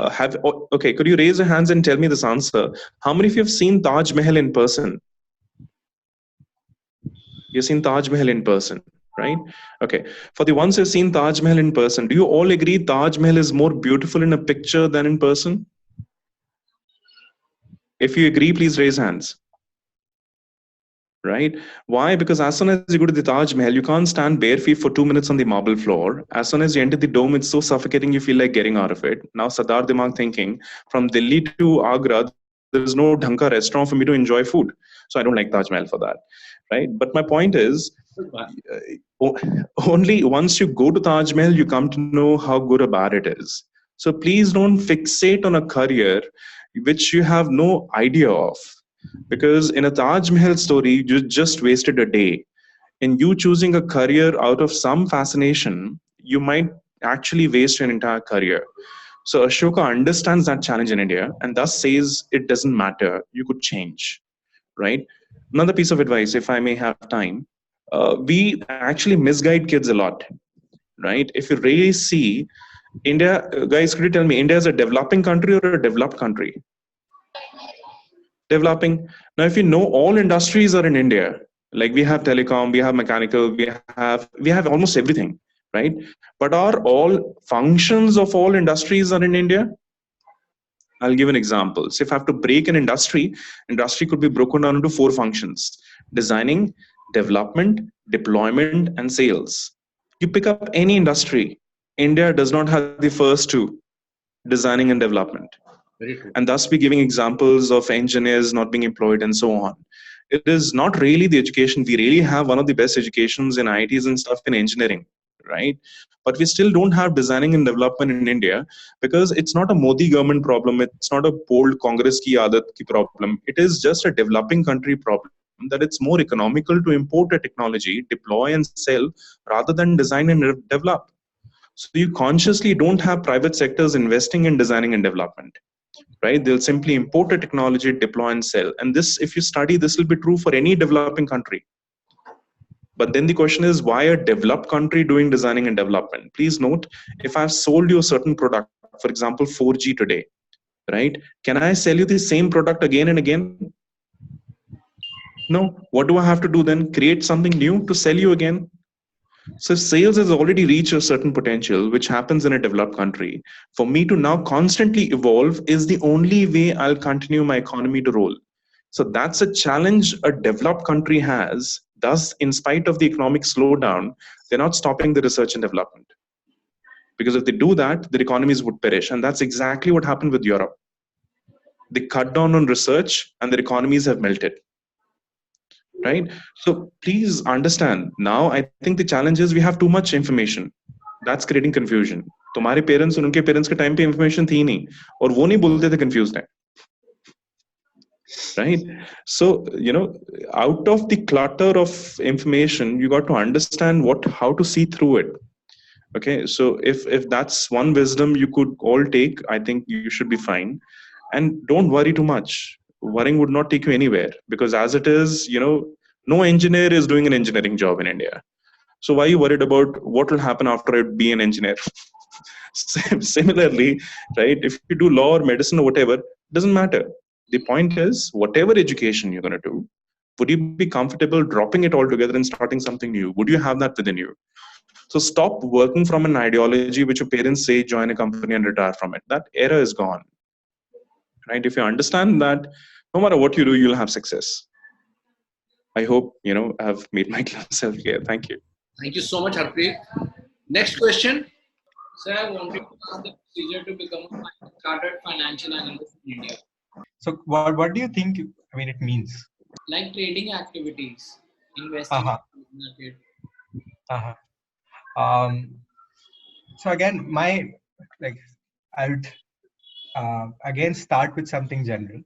could you raise your hands and tell me this answer? How many of you have seen Taj Mahal in person? You've seen Taj Mahal in person, right? Okay. For the ones who've seen Taj Mahal in person, do you all agree Taj Mahal is more beautiful in a picture than in person? If you agree, please raise hands. Right? Why? Because as soon as you go to the Taj Mahal, you can't stand bare feet for 2 minutes on the marble floor. As soon as you enter the dome, it's so suffocating, you feel like getting out of it. Now, Sardar Dimag thinking, from Delhi to Agra, there is no Dhanka restaurant for me to enjoy food. So I don't like Taj Mahal for that. Right? But my point is, only once you go to Taj Mahal, you come to know how good or bad it is. So please don't fixate on a career which you have no idea of. Because in a Taj Mahal story, you just wasted a day. In you choosing a career out of some fascination, you might actually waste an entire career. So Ashoka understands that challenge in India and thus says it doesn't matter, you could change, right? Another piece of advice, if I may have time, we actually misguide kids a lot, right? If you really see India, guys, could you tell me, India is a developing country or a developed country? Developing. Now, if you know, all industries are in India. Like we have telecom, we have mechanical, we have almost everything, right? But are all functions of all industries are in India? I'll give an example. So if I have to break an industry could be broken down into 4 functions: designing, development, deployment, and sales. You pick up any industry, India does not have the first 2, designing and development. And thus be giving examples of engineers not being employed and so on. It is not really the education. We really have one of the best educations in IITs and stuff in engineering, right? But we still don't have designing and development in India because it's not a Modi government problem. It's not a bold Congress ki aadat ki problem. It is just a developing country problem, that it's more economical to import a technology, deploy and sell rather than design and develop. So you consciously don't have private sectors investing in designing and development. Right? They'll simply import a technology, deploy and sell. And this, if you study, this will be true for any developing country. But then the question is, why a developed country doing designing and development? Please note, if I've sold you a certain product, for example, 4G today, right? Can I sell you the same product again and again? No. What do I have to do then? Create something new to sell you again? So sales has already reached a certain potential, which happens in a developed country. For me to now constantly evolve is the only way I'll continue my economy to roll. So that's a challenge a developed country has. Thus, in spite of the economic slowdown, they're not stopping the research and development. Because if they do that, their economies would perish. And that's exactly what happened with Europe. They cut down on research and their economies have melted. Right? So please understand, now I think the challenge is we have too much information. That's creating confusion. तुम्हारे parents और उनके parents के time पे information थी नहीं और वो नहीं बोलते थे confused है. Right? So, out of the clutter of information, you got to understand how to see through it. Okay, so if that's one wisdom you could all take, I think you should be fine. And don't worry too much. Worrying would not take you anywhere, because as it is, no engineer is doing an engineering job in India. So why are you worried about what will happen after I be an engineer? Similarly, right, if you do law or medicine or whatever, doesn't matter. The point is, whatever education you're going to do, would you be comfortable dropping it all together and starting something new? Would you have that within you? So stop working from an ideology which your parents say join a company and retire from it. That era is gone, right? If you understand that, no matter what you do, you'll have success. I hope, I've made myself clear. Thank you. Thank you so much, Harpreet. Next question. Sir, I wanted to ask the procedure to become a chartered financial analyst in India. So what do you think, it means? Like trading activities, investing. So again, I would again start with something general.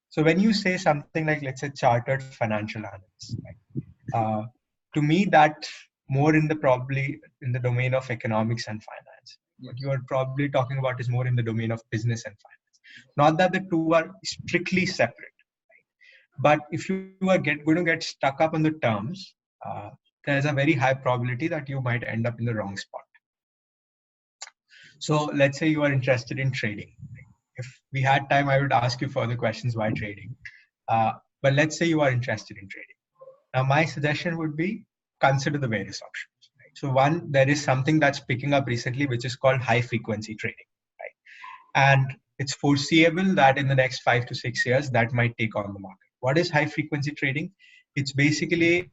So when you say something like, let's say, chartered financial analyst, to me that more probably in the domain of economics and finance. What you are probably talking about is more in the domain of business and finance. Not that the two are strictly separate, right? But if you are going to get stuck up on the terms, there's a very high probability that you might end up in the wrong spot. So let's say you are interested in trading. If we had time, I would ask you further questions why trading. But let's say you are interested in trading. Now, my suggestion would be consider the various options. Right? So one, there is something that's picking up recently, which is called high frequency trading. Right? And it's foreseeable that in the next 5 to 6 years, that might take on the market. What is high frequency trading? It's basically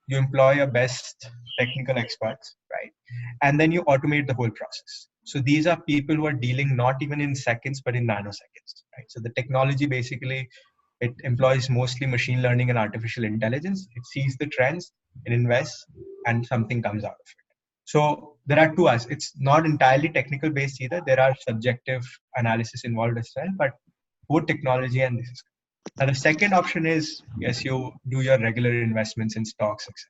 you employ your best technical experts, right? And then you automate the whole process. So these are people who are dealing not even in seconds, but in nanoseconds, right? So the technology basically, it employs mostly machine learning and artificial intelligence. It sees the trends, it invests, and something comes out of it. So there are two aspects. It's not entirely technical based either. There are subjective analysis involved as well, but both technology and this is. Now the second option is, yes, you do your regular investments in stocks, etc.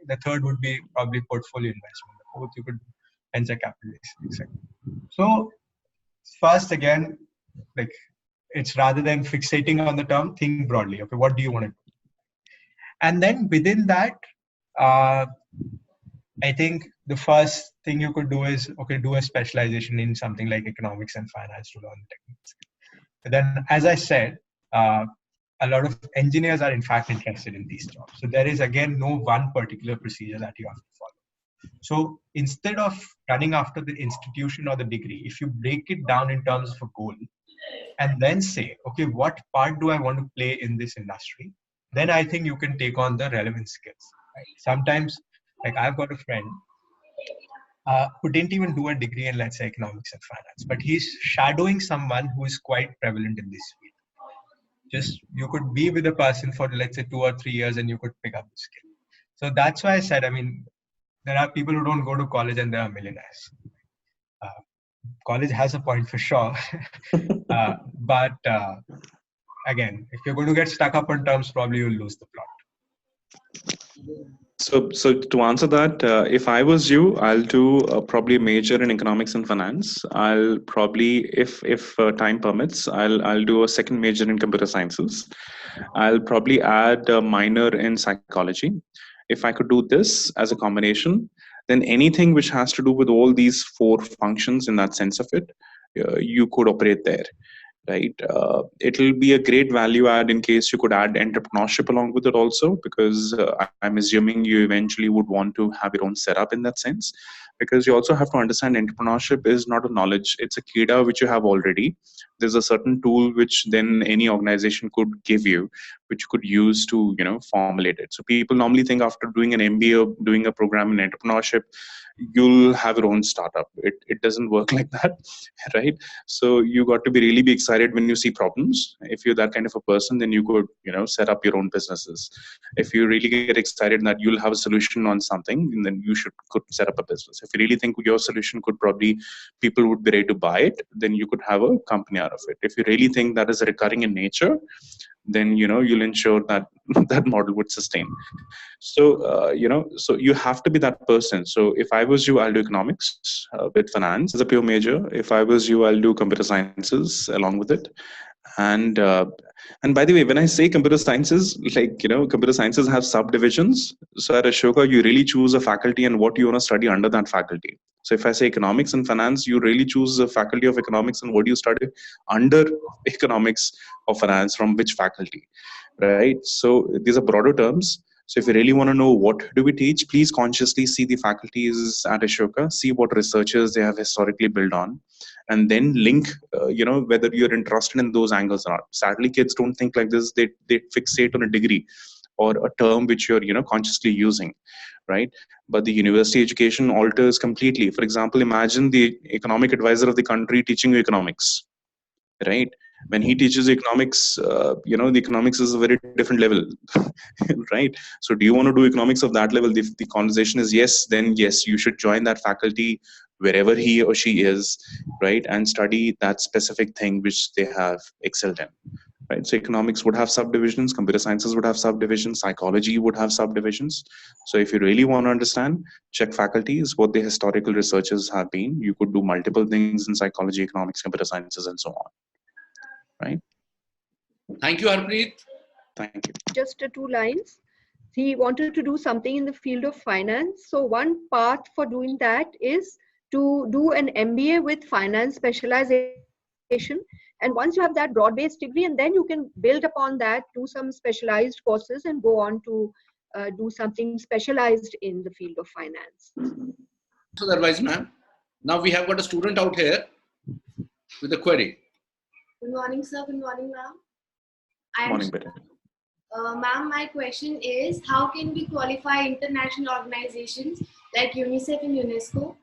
The third would be probably portfolio investment. The fourth, you could venture capitalist, etc. So first, again, it's rather than fixating on the term, think broadly. Okay, what do you want to do? And then within that, I think the first thing you could do is, do a specialization in something like economics and finance to learn the techniques. But then, as I said, a lot of engineers are in fact interested in these jobs. So there is again no one particular procedure that you have to follow. So instead of running after the institution or the degree, if you break it down in terms of a goal and then say, okay, what part do I want to play in this industry? Then I think you can take on the relevant skills. Right? Sometimes, I've got a friend who didn't even do a degree in, let's say, economics and finance, but he's shadowing someone who is quite prevalent in this field. Just you could be with a person for, let's say, 2 or 3 years and you could pick up the skill. So that's why I said, there are people who don't go to college and they are millionaires. College has a point for sure. But again, if you're going to get stuck up on terms, probably you'll lose the plot. So to answer that, if I was you, I'll do probably a major in economics and finance. I'll probably, if time permits, I'll do a second major in computer sciences. I'll probably add a minor in psychology. If I could do this as a combination, then anything which has to do with all these 4 functions in that sense of it, you could operate there. Right, it'll be a great value add in case you could add entrepreneurship along with it also, because I'm assuming you eventually would want to have your own setup in that sense, because you also have to understand entrepreneurship is not a knowledge, it's a kida which you have already. There's a certain tool which then any organization could give you, which you could use to formulate it. So people normally think after doing an MBA or doing a program in entrepreneurship, you'll have your own startup. It doesn't work like that, right? So you got to be excited when you see problems. If you're that kind of a person, then you could set up your own businesses. If you really get excited that you'll have a solution on something, then you could set up a business. If you really think your solution could probably people would be ready to buy it, then you could have a company out of it. If you really think that is recurring in nature, then you'll ensure that that model would sustain. So so you have to be that person. So if I was you, I'll do economics with finance as a pure major. If I was you, I'll do computer sciences along with it. And And by the way, when I say computer sciences, computer sciences have subdivisions. So at Ashoka, you really choose a faculty and what you want to study under that faculty. So if I say economics and finance, you really choose the faculty of economics and what you study under economics or finance from which faculty, right? So these are broader terms. So if you really want to know what do we teach, please consciously see the faculties at Ashoka, see what researchers they have historically built on, and then link, whether you're interested in those angles or not. Sadly, kids don't think like this. They fixate on a degree or a term which you're, consciously using, right? But the university education alters completely. For example, imagine the economic advisor of the country teaching you economics, right? When he teaches economics, the economics is a very different level, right? So do you want to do economics of that level? If the conversation is yes, then yes, you should join that faculty wherever he or she is, right? And study that specific thing which they have excelled in, right? So economics would have subdivisions, computer sciences would have subdivisions, psychology would have subdivisions. So if you really want to understand, check faculties, what the historical researches have been. You could do multiple things in psychology, economics, computer sciences, and so on, right? Thank you, Harpreet. Thank you. Just 2 lines. He wanted to do something in the field of finance. So one path for doing that is to do an MBA with finance specialization. And once you have that broad-based degree, and then you can build upon that, do some specialized courses and go on to do something specialized in the field of finance. So otherwise, ma'am. Now we have got a student out here with a query. Good morning, sir. Good morning, ma'am. Morning, better. Ma'am, my question is, how can we qualify international organizations like UNICEF and UNESCO?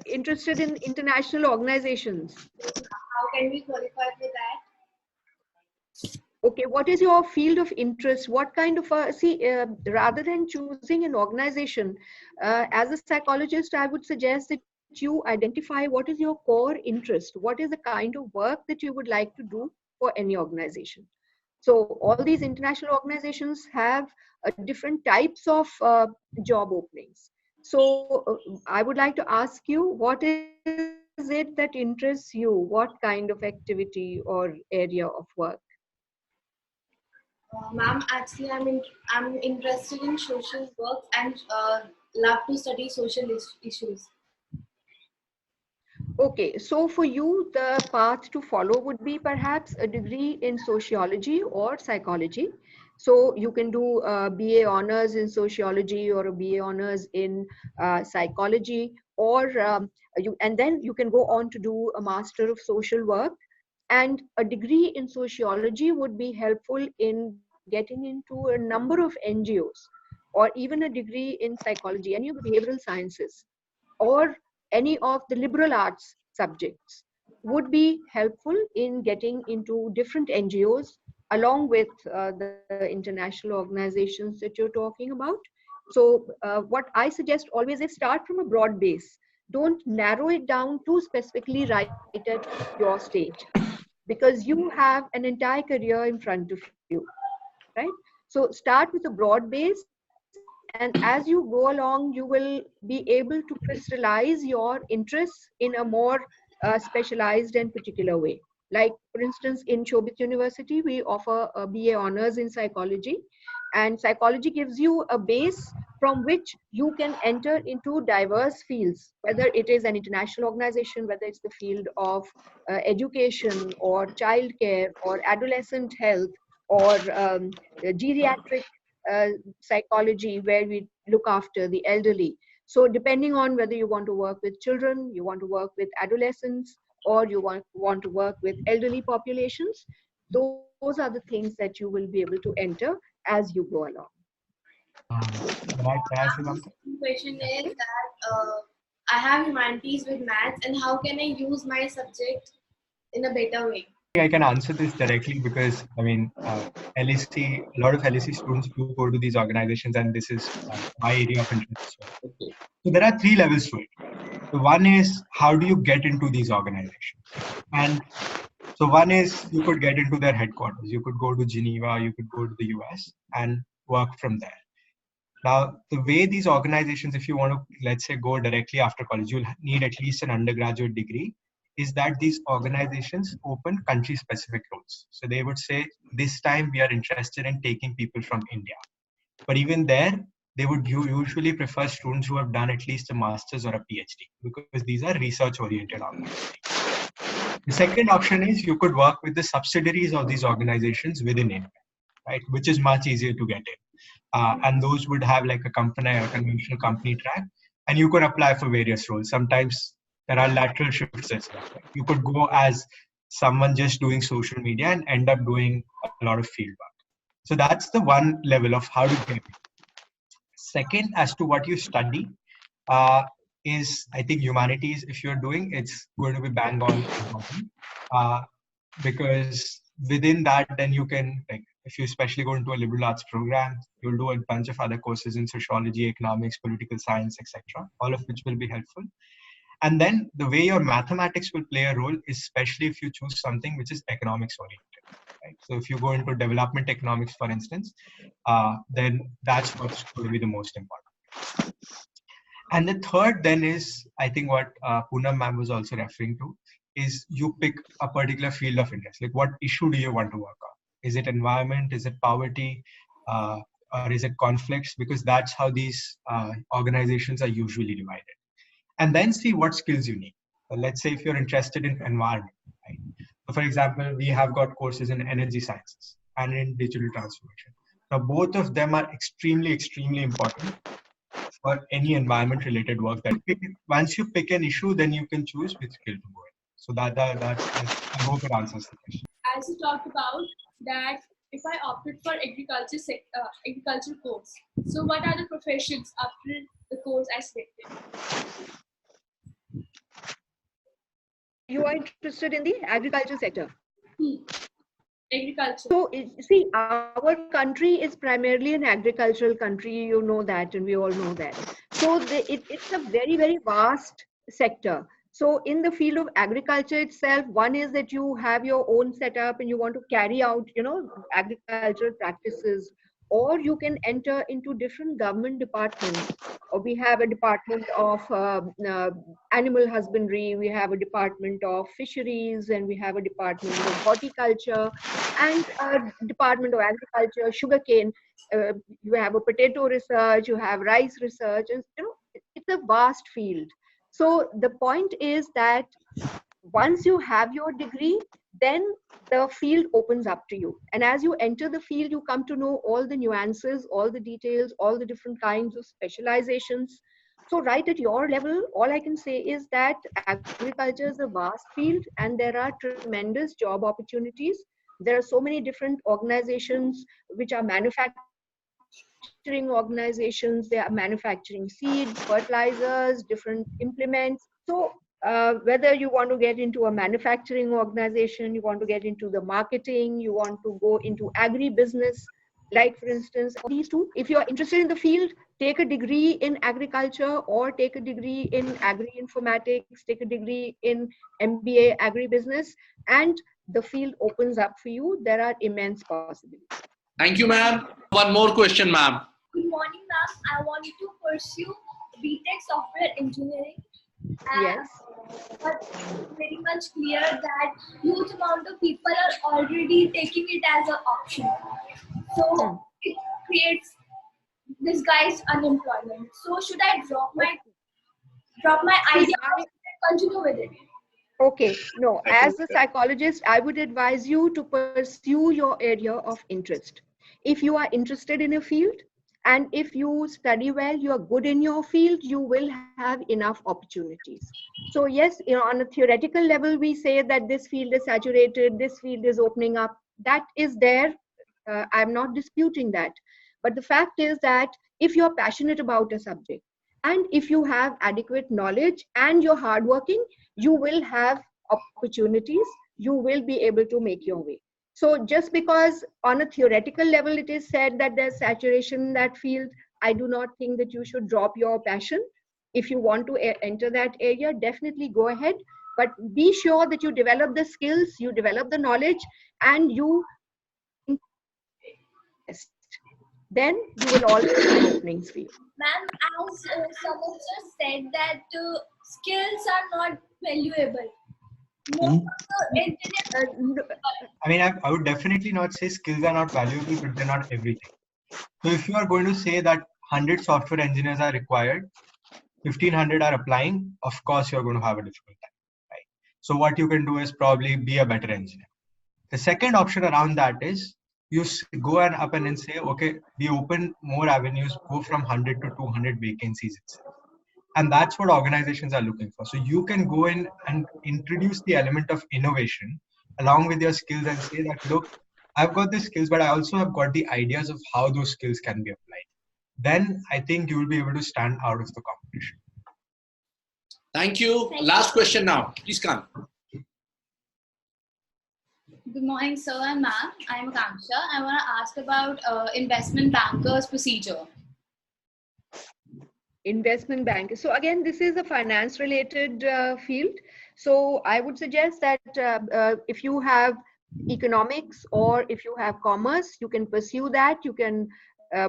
Interested in international organizations. How can we qualify for that? Okay, what is your field of interest? What kind of rather than choosing an organization, as a psychologist, I would suggest that you identify what is your core interest, what is the kind of work that you would like to do for any organization. So all these international organizations have different types of job openings. So I would like to ask you, what is it that interests you? What kind of activity or area of work? Ma'am, actually, I'm interested in social work and love to study social issues. Okay, so for you, the path to follow would be perhaps a degree in sociology or psychology. So you can do a BA honors in sociology or a BA honors in psychology, or and then you can go on to do a master of social work. And a degree in sociology would be helpful in getting into a number of NGOs, or even a degree in psychology, any of the behavioral sciences, or any of the liberal arts subjects would be helpful in getting into different NGOs along with the international organizations that you're talking about. So what I suggest always is start from a broad base. Don't narrow it down too specifically right at your stage, because you have an entire career in front of you, right? So start with a broad base, and as you go along, you will be able to crystallize your interests in a more specialized and particular way. Like, for instance, in Shobhit University, we offer a BA honors in psychology, and psychology gives you a base from which you can enter into diverse fields, whether it is an international organization, whether it's the field of education or childcare or adolescent health or geriatric psychology, where we look after the elderly. So depending on whether you want to work with children, you want to work with adolescents, or you want to work with elderly populations, those are the things that you will be able to enter as you go along. The question is that I have humanities with maths, and how can I use my subject in a better way? I can answer this directly because LSE, a lot of LSE students do go to these organizations, and this is my area of interest. So there are 3 levels to it. So one is, how do you get into these organizations? And so one is, you could get into their headquarters. You could go to Geneva, you could go to the US and work from there. Now, the way these organizations, if you want to, let's say, go directly after college, you'll need at least an undergraduate degree is that these organizations open country-specific roles. So they would say, this time we are interested in taking people from India. But even there, they would usually prefer students who have done at least a master's or a PhD, because these are research-oriented organizations. The second option is you could work with the subsidiaries of these organizations within India, right? Which is much easier to get in. And those would have like a conventional company track, and you could apply for various roles. Sometimes there are lateral shifts as well. Right? You could go as someone just doing social media and end up doing a lot of field work. So that's the one level of how to get it. Second, as to what you study, is I think humanities, if you're doing, it's going to be bang on important. Because within that, then you can, like, if you especially go into a liberal arts program, you'll do a bunch of other courses in sociology, economics, political science, etc., all of which will be helpful. And then the way your mathematics will play a role, especially if you choose something which is economics oriented. Right? So if you go into development economics, for instance, then that's what's going to be the most important. And the third then is, I think what Poonam ma'am was also referring to, is you pick a particular field of interest. Like, what issue do you want to work on? Is it environment? Is it poverty? Or is it conflicts? Because that's how these organizations are usually divided. And then see what skills you need. So let's say if you're interested in environment, right? So for example, we have got courses in energy sciences and in digital transformation. Now, both of them are extremely, extremely important for any environment related work. That once you pick an issue, then you can choose which skill to go in. So that I hope it answers the question. As you talked about that, if I opted for agriculture course, so what are the professions after the course I selected? You are interested in the agriculture sector. Agriculture. So see, our country is primarily an agricultural country. You know that, and we all know that. So it's a very, very vast sector. So in the field of agriculture itself, one is that you have your own setup and you want to carry out, agricultural practices, or you can enter into different government departments. We have a department of animal husbandry, we have a department of fisheries, and we have a department of horticulture, and a department of agriculture, sugarcane. You have a potato research, you have rice research, and it's a vast field. So the point is that once you have your degree, then the field opens up to you. And as you enter the field, you come to know all the nuances, all the details, all the different kinds of specializations. So right at your level, all I can say is that agriculture is a vast field and there are tremendous job opportunities. There are so many different organizations which are manufacturing organizations. They are manufacturing seeds, fertilizers, different implements. So whether you want to get into a manufacturing organization, you want to get into the marketing, you want to go into agri-business, like for instance, these two, if you are interested in the field, take a degree in agriculture or take a degree in agri-informatics, take a degree in MBA agri-business, and the field opens up for you. There are immense possibilities. Thank you, ma'am. One more question, ma'am. Good morning, ma'am. I wanted to pursue BTech software engineering. Yes. But it's very much clear that huge amount of people are already taking it as an option. So it creates disguised unemployment. So should I drop my idea and continue with it? Okay, no, as a psychologist, I would advise you to pursue your area of interest. If you are interested in a field and if you study well, you are good in your field, you will have enough opportunities. So yes, on a theoretical level, we say that this field is saturated, this field is opening up. That is there. I'm not disputing that. But the fact is that if you're passionate about a subject and if you have adequate knowledge and you're hardworking, you will have opportunities, you will be able to make your way. So just because on a theoretical level it is said that there's saturation in that field, I do not think that you should drop your passion. If you want to enter that area, definitely go ahead. But be sure that you develop the skills, you develop the knowledge, and you invest. Then you will always have openings for you. Ma'am, as someone just said that skills are not valuable. Most of the engineers. I mean, I would definitely not say skills are not valuable, but they're not everything. So if you are going to say that 100 software engineers are required, 1500 are applying, of course you're going to have a difficult time, right? So what you can do is probably be a better engineer. The second option around that is you go and up and say, okay, we open more avenues, go from 100 to 200 vacancies itself. And that's what organizations are looking for. So you can go in and introduce the element of innovation along with your skills and say that, look, I've got the skills, but I also have got the ideas of how those skills can be applied. Then I think you will be able to stand out of the competition. Thank you. Last question now. Please come. Good morning, sir and ma'am. I'm Akanksha. I want to ask about investment bankers procedure. Investment bank. So again, this is a finance related field. So I would suggest that if you have economics or if you have commerce, you can pursue that. You can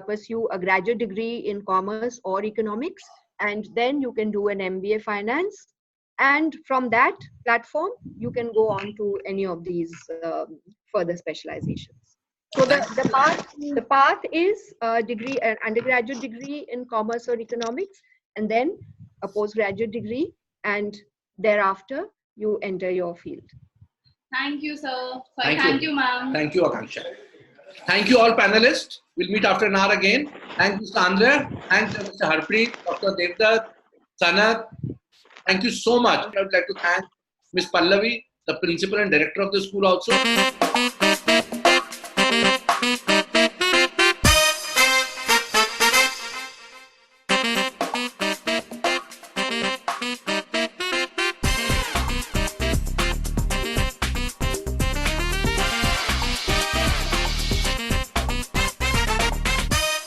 pursue a graduate degree in commerce or economics, and then you can do an MBA finance. And from that platform, you can go on to any of these further specializations. So the path is a degree, an undergraduate degree in commerce or economics, and then a postgraduate degree, and thereafter you enter your field. Thank you, sir. Sorry, thank you, ma'am. Thank you, Akanksha. Thank you all panelists. We'll meet after an hour again. Thank you, Mr. Andrea. Thanks, Mr. Harpreet, Dr. Devdutt, Sanat. Thank you so much. I would like to thank Ms. Pallavi, the principal and director of the school also.